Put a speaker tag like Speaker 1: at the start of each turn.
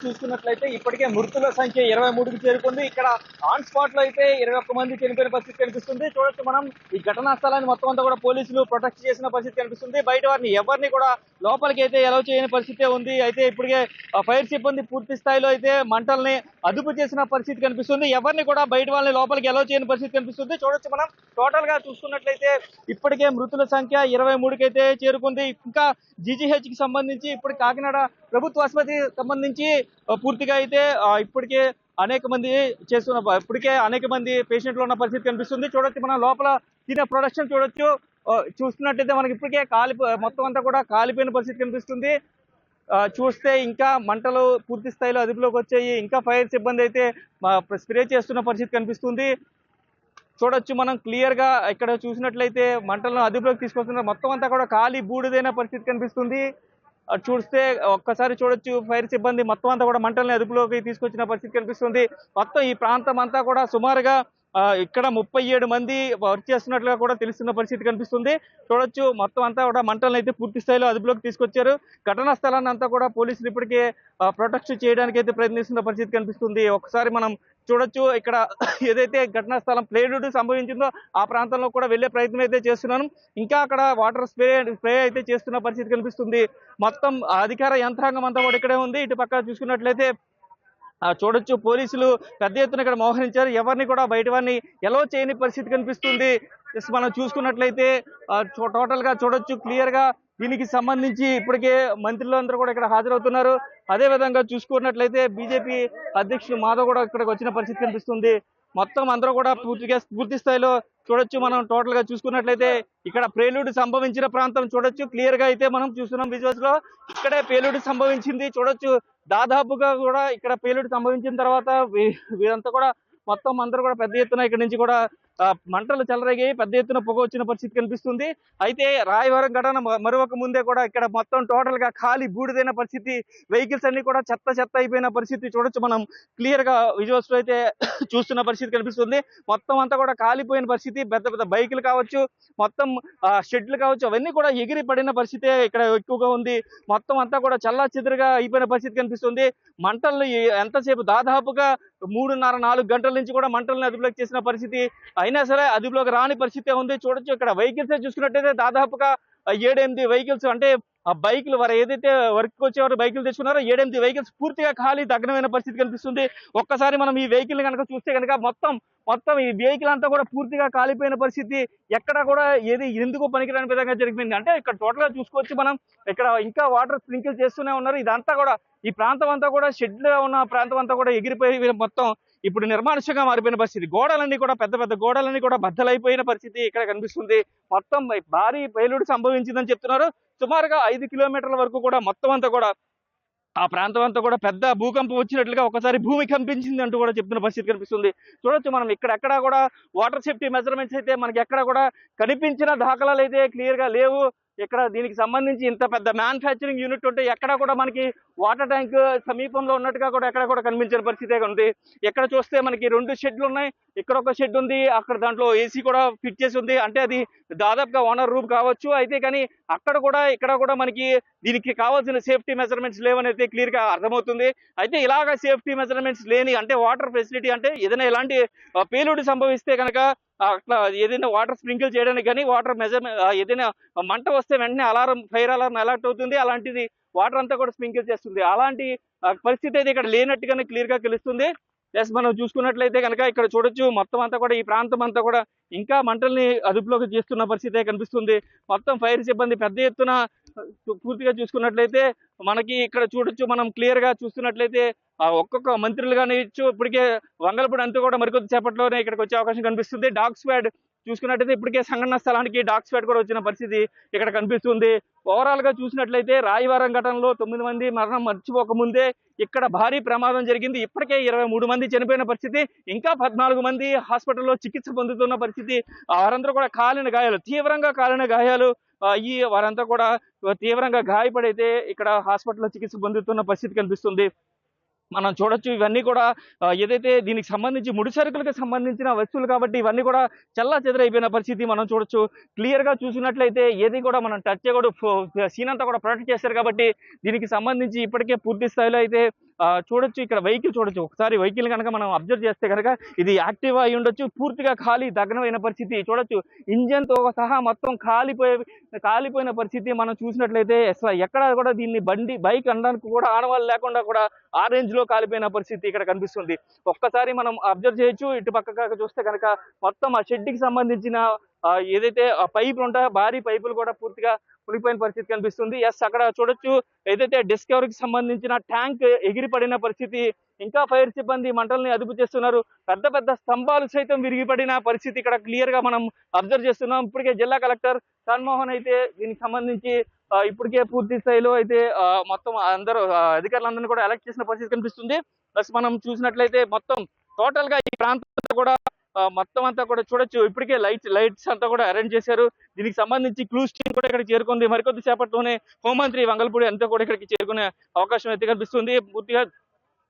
Speaker 1: చూసుకున్నట్లయితే ఇప్పటికే మృతుల సంఖ్య 23కి చేరుకుంది. ఇక్కడ ఆన్ స్పాట్ లో అయితే 21 మంది చనిపోయిన పరిస్థితి కనిపిస్తుంది. చూడొచ్చు మనం ఈ ఘటనా స్థలాన్ని మొత్తం అంతా కూడా పోలీసులు ప్రొటెక్ట్ చేసిన పరిస్థితి కనిపిస్తుంది. బయట వారిని ఎవరిని కూడా లోపలికి అయితే అలౌ చేయని పరిస్థితి ఉంది. అయితే ఇప్పటికే ఫైర్ సిబ్బంది పూర్తి స్థాయిలో అయితే మంటల్ని అదుపు చేసిన పరిస్థితి కనిపిస్తుంది. ఎవరిని కూడా బయట వాళ్ళని లోపలికి అలౌ చేయని పరిస్థితి కనిపిస్తుంది. చూడొచ్చు మనం టోటల్ గా చూసుకున్నట్లయితే ఇప్పటికే మృతుల సంఖ్య 23కి అయితే చేరుకుంది. ఇంకా జీజీహెచ్ కి సంబంధించి ఇప్పుడు కాకినాడ ప్రభుత్వ ఆసుపత్రికి సంబంధించి పూర్తిగా అయితే ఇప్పటికే అనేక మంది పేషెంట్లు ఉన్న పరిస్థితి కనిపిస్తుంది. చూడొచ్చు మనం లోపల తినే ప్రొడక్షన్ చూడొచ్చు. చూస్తున్నట్టయితే మనకి ఇప్పటికే మొత్తం అంతా కూడా కాలిపోయిన పరిస్థితి కనిపిస్తుంది. చూస్తే ఇంకా మంటలు పూర్తి స్థాయిలో అదుపులోకి వచ్చాయి. ఇంకా ఫైర్ సిబ్బంది అయితే స్ప్రే చేస్తున్న పరిస్థితి కనిపిస్తుంది. చూడొచ్చు మనం క్లియర్ గా ఇక్కడ చూసినట్లయితే మంటలను అదుపులోకి తీసుకొస్తున్నారు. మొత్తం అంతా కూడా ఖాళీ బూడిదైన పరిస్థితి కనిపిస్తుంది. చూస్తే ఒక్కసారి చూడొచ్చు ఫైర్ సిబ్బంది మొత్తం అంతా కూడా మంటల్ని అదుపులోకి తీసుకొచ్చిన పరిస్థితి కనిపిస్తుంది. మొత్తం ఈ ప్రాంతం అంతా కూడా సుమారుగా ఇక్కడ 37 మంది వర్క్ చేస్తున్నట్లుగా కూడా తెలుస్తున్న పరిస్థితి కనిపిస్తుంది. చూడొచ్చు మొత్తం అంతా కూడా మంటలను అయితే పూర్తి స్థాయిలో అదుపులోకి తీసుకొచ్చారు. ఘటనా స్థలాన్ని అంతా కూడా పోలీసులు ఇప్పటికే ప్రొటెక్ట్ చేయడానికి అయితే ప్రయత్నిస్తున్న పరిస్థితి కనిపిస్తుంది. ఒకసారి మనం చూడొచ్చు ఇక్కడ ఏదైతే ఘటనా స్థలం ప్లేలుడు సంభవించిందో ఆ ప్రాంతంలో కూడా వెళ్లే ప్రయత్నం అయితే చేస్తున్నాను. ఇంకా అక్కడ వాటర్ స్ప్రే అయితే చేస్తున్న పరిస్థితి కనిపిస్తుంది. మొత్తం అధికార యంత్రాంగం అంతా కూడా ఇక్కడే ఉంది. ఇటు పక్క చూసుకున్నట్లయితే చూడొచ్చు పోలీసులు పెద్ద ఎత్తున ఇక్కడ మోహరించారు. ఎవరిని కూడా బయట వారిని ఎలో చేయని పరిస్థితి కనిపిస్తుంది. మనం చూసుకున్నట్లయితే టోటల్ గా చూడొచ్చు క్లియర్ గా దీనికి సంబంధించి ఇప్పటికే మంత్రులు అందరూ కూడా ఇక్కడ హాజరవుతున్నారు. అదే విధంగా చూసుకున్నట్లయితే బీజేపీ అధ్యక్షుడు మాధవ్ కూడా ఇక్కడికి వచ్చిన పరిస్థితి కనిపిస్తుంది. మొత్తం అందరూ కూడా పూర్తి స్థాయిలో చూడొచ్చు. మనం టోటల్ గా చూసుకున్నట్లయితే ఇక్కడ పేలుడు సంభవించిన ప్రాంతం చూడొచ్చు. క్లియర్ గా అయితే మనం చూస్తున్నాం విజువల్స్ లో ఇక్కడే పేలుడు సంభవించింది. చూడొచ్చు దాదాపుగా కూడా ఇక్కడ పేలుడు సంభవించిన తర్వాత వీరంతా కూడా మొత్తం అందరూ కూడా పెద్ద ఎత్తున ఇక్కడ నుంచి కూడా మంటలు చెలరేగాయి. పెద్ద ఎత్తున పొగ వచ్చిన పరిస్థితి కనిపిస్తుంది. అయితే రాయవరం ఘటన మరొక ముందే కూడా ఇక్కడ మొత్తం టోటల్ గా ఖాళీ బూడిదైన పరిస్థితి, వెహికల్స్ అన్ని కూడా చెత్త అయిపోయిన పరిస్థితి చూడొచ్చు. మనం క్లియర్ గా విజువల్స్ లో అయితే చూస్తున్న పరిస్థితి కనిపిస్తుంది. మొత్తం అంతా కూడా కాలిపోయిన పరిస్థితి. పెద్ద బైకులు కావచ్చు, మొత్తం షెడ్లు కావచ్చు, అవన్నీ కూడా ఎగిరి పడిన పరిస్థితి ఇక్కడ ఎక్కువగా ఉంది. మొత్తం అంతా కూడా చల్లా చెదురుగా అయిపోయిన పరిస్థితి కనిపిస్తుంది. మంటలు ఎంతసేపు దాదాపుగా 3.5-4 గంటల నుంచి కూడా మంటలను అదుపులోకి చేసిన పరిస్థితి అయినా సరే అదుపులోకి రాని పరిస్థితి ఉంది. చూడొచ్చు ఇక్కడ వెహికల్స్ చూసుకున్నట్టయితే దాదాపుగా 7-8 వెహికల్స్, అంటే ఆ బైకులు వారు ఏదైతే వర్క్ వచ్చేవారు బైకులు తెచ్చుకున్నారో 7-8 వెహికల్స్ పూర్తిగా ఖాళీ దగ్నమైన పరిస్థితి కనిపిస్తుంది. ఒక్కసారి మనం ఈ వెహికల్ కనుక చూస్తే కనుక మొత్తం ఈ వెహికల్ అంతా కూడా పూర్తిగా కాలిపోయిన పరిస్థితి. ఎక్కడ కూడా ఎందుకు పనికిరాని విధంగా జరిగిపోయింది. అంటే ఇక్కడ టోటల్ గా చూసుకోవచ్చు మనం. ఇక్కడ ఇంకా వాటర్ స్ప్రింకిల్ చేస్తూనే ఉన్నారు. ఇదంతా కూడా ఈ ప్రాంతం అంతా కూడా షెడ్లు ఉన్న ప్రాంతం అంతా కూడా ఎగిరిపోయి మొత్తం ఇప్పుడు నిర్మానుష్యంగా మారిపోయిన పరిస్థితి. గోడలన్నీ కూడా పెద్ద గోడలన్నీ కూడా బద్దలైపోయిన పరిస్థితి ఇక్కడ కనిపిస్తుంది. మొత్తం భారీ పేలుడు సంభవించిందని చెప్తున్నారు. సుమారుగా 5 కిలోమీటర్ల వరకు కూడా మొత్తం అంతా కూడా ఆ ప్రాంతం అంతా కూడా పెద్ద భూకంపం వచ్చినట్లుగా ఒకసారి భూమి కంపించింది అంటూ కూడా చెప్తున్న పరిస్థితి కనిపిస్తుంది. చూడొచ్చు మనం ఎక్కడా కూడా వాటర్ సేఫ్టీ మెజర్మెంట్స్ అయితే మనకి ఎక్కడ కూడా కనిపించిన దాఖలాలు అయితే క్లియర్ గా లేవు. ఇక్కడ దీనికి సంబంధించి ఇంత పెద్ద మ్యానుఫ్యాక్చరింగ్ యూనిట్ ఉంటే ఎక్కడ కూడా మనకి వాటర్ ట్యాంక్ సమీపంలో ఉన్నట్టుగా కూడా ఎక్కడ కూడా కనిపించిన పరిస్థితి ఉంది. ఎక్కడ చూస్తే మనకి 2 షెడ్లు ఉన్నాయి. ఇక్కడ ఒక షెడ్ ఉంది, అక్కడ దాంట్లో ఏసీ కూడా ఫిట్ చేసి ఉంది. అంటే అది దాదాపుగా ఓనర్ రూమ్ కావచ్చు. అయితే కానీ ఇక్కడ కూడా మనకి దీనికి కావాల్సిన సేఫ్టీ మెజర్మెంట్స్ లేవని అయితే క్లియర్ గా అర్థమవుతుంది. అయితే ఇలాగ సేఫ్టీ మెజర్మెంట్స్ లేని, అంటే వాటర్ ఫెసిలిటీ, అంటే ఏదైనా ఎలాంటి పేలుడు సంభవిస్తే కనుక అట్లా ఏదైనా వాటర్ స్ప్రింకిల్ చేయడానికి కానీ ఏదైనా మంట వస్తే వెంటనే ఫైర్ అలారం అలర్ట్ అవుతుంది. అలాంటిది వాటర్ అంతా కూడా స్ప్రింకిల్ చేస్తుంది. అలాంటి పరిస్థితి అయితే ఇక్కడ లేనట్టుగానే క్లియర్ గా తెలుస్తుంది. ప్లస్ మనం చూసుకున్నట్లయితే కనుక ఇక్కడ చూడొచ్చు మొత్తం అంతా కూడా ఈ ప్రాంతం అంతా కూడా ఇంకా మంటల్ని అదుపులోకి చేస్తున్న పరిస్థితి కనిపిస్తుంది. మొత్తం ఫైర్ సిబ్బంది పెద్ద ఎత్తున పూర్తిగా చూసుకున్నట్లయితే మనకి ఇక్కడ చూడొచ్చు. మనం క్లియర్ గా చూస్తున్నట్లయితే ఒక్కొక్క మంత్రులు కానీ ఇప్పటికే వంగలపూడి అంతా కూడా మరికొద్ది సేపట్లోనే ఇక్కడికి వచ్చే అవకాశం కనిపిస్తుంది. డాగ్ స్క్వాడ్ చూసుకున్నట్లయితే ఇప్పటికే సంఘటన స్థలానికి డాగ్ స్క్వాడ్ కూడా వచ్చిన పరిస్థితి ఇక్కడ కనిపిస్తుంది. ఓవరాల్ గా చూసినట్లయితే రాయవరం ఘటనలో 9 మంది మరణం మర్చిపోకముందే ఇక్కడ భారీ ప్రమాదం జరిగింది. ఇప్పటికే 23 మంది చనిపోయిన పరిస్థితి, ఇంకా 14 మంది హాస్పిటల్లో చికిత్స పొందుతున్న పరిస్థితి. వారందరూ కూడా తీవ్రంగా కాలిన గాయాలు వారంతా కూడా తీవ్రంగా గాయపడైతే ఇక్కడ హాస్పిటల్లో చికిత్స పొందుతున్న పరిస్థితి కనిపిస్తుంది. మనం చూడొచ్చు ఇవన్నీ కూడా ఏదైతే దీనికి సంబంధించి ముడి సరుకులకు సంబంధించిన వస్తువులు కాబట్టి ఇవన్నీ కూడా చెల్లాచెదరైపోయిన పరిస్థితి మనం చూడొచ్చు. క్లియర్ గా చూసినట్లయితే ఏది కూడా మనం టచ్ చేయకూడదు. సీన్ అంతా కూడా ప్రొటెక్ట్ చేశారు కాబట్టి దీనికి సంబంధించి ఇప్పటికే పూర్తి స్థాయిలో అయితే చూడొచ్చు ఇక్కడ వెహికల్ చూడొచ్చు. ఒకసారి వెహికల్ కనుక మనం అబ్జర్వ్ చేస్తే కనుక ఇది యాక్టివా అయి ఉండొచ్చు. పూర్తిగా ఖాళీ దగ్నమైన పరిస్థితి చూడొచ్చు. ఇంజన్ తో సహా మొత్తం కాలిపోయిన పరిస్థితి మనం చూసినట్లయితే అసలు ఎక్కడ కూడా దీన్ని బైక్ అనడానికి కూడా ఆనవాళ్ళు లేకుండా కూడా ఆ రేంజ్ లో కాలిపోయిన పరిస్థితి ఇక్కడ కనిపిస్తుంది. ఒక్కసారి మనం అబ్జర్వ్ చేయొచ్చు. ఇటు పక్క చూస్తే కనుక మొత్తం ఆ షెడ్ కి సంబంధించిన ఏదైతే పైపులు ఉంటాయో భారీ పైపులు కూడా పూర్తిగా మునిగిపోయిన పరిస్థితి కనిపిస్తుంది. ఎస్, అక్కడ చూడొచ్చు ఏదైతే డిస్కవరీకి సంబంధించిన ట్యాంక్ ఎగిరిపడిన పరిస్థితి. ఇంకా ఫైర్ సిబ్బంది మంటల్ని అదుపు చేస్తున్నారు. పెద్ద పెద్ద స్తంభాలు సైతం విరిగిపడిన పరిస్థితి ఇక్కడ క్లియర్ గా మనం అబ్జర్వ్ చేస్తున్నాం. ఇప్పటికే జిల్లా కలెక్టర్ షణ్మోహన్ అయితే దీనికి సంబంధించి ఇప్పటికే పూర్తి స్థాయిలో అయితే మొత్తం అందరూ అధికారులందరినీ కూడా అలర్ట్ చేసిన పరిస్థితి కనిపిస్తుంది. ప్లస్ మనం చూసినట్లయితే మొత్తం టోటల్ గా ఈ ప్రాంతం కూడా మొత్తం అంతా కూడా చూడొచ్చు. ఇప్పటికే లైట్స్ అంతా కూడా అరేంజ్ చేశారు. దీనికి సంబంధించి క్లూస్ టీమ్ కూడా ఇక్కడికి చేరుకుంది. మరికొద్ది సేపట్లోనే హోంమంత్రి వంగల్పూడి అంతా కూడా ఇక్కడికి చేరుకునే అవకాశం అయితే కనిపిస్తుంది. పూర్తిగా